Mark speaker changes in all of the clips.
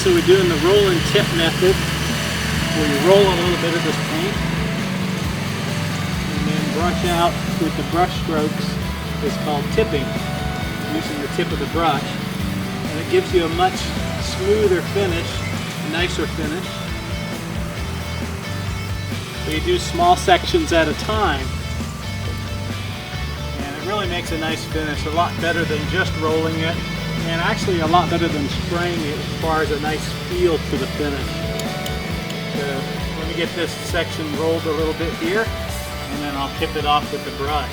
Speaker 1: So we're doing the roll and tip method, where you roll a little bit of this paint and then brush out with the brush strokes. It's called tipping, using the tip of the brush, and it gives you a much smoother finish, nicer finish. So you do small sections at a time, and it really makes a nice finish, a lot better than just rolling it, and actually a lot better than spraying it as far as a nice feel to the finish. So let me get this section rolled a little bit here, and then I'll tip it off with the brush.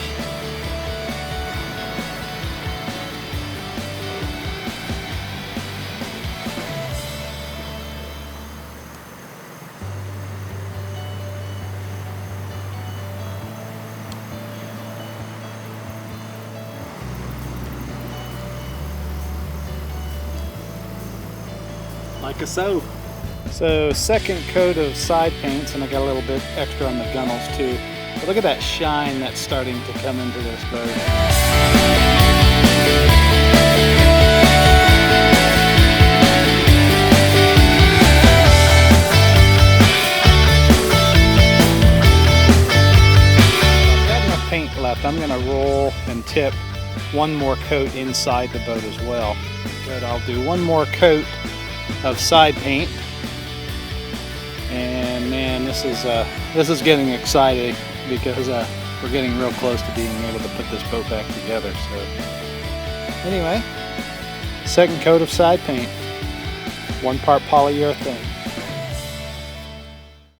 Speaker 1: Like so. So second coat of side paints, and I got a little bit extra on the gunnels too. But look at that shine that's starting to come into this boat. I've got enough paint left. I'm going to roll and tip one more coat inside the boat as well. Good, I'll do one more coat of side paint, and man, this is getting exciting because we're getting real close to being able to put this boat back together. So anyway, second coat of side paint, 1 part polyurethane.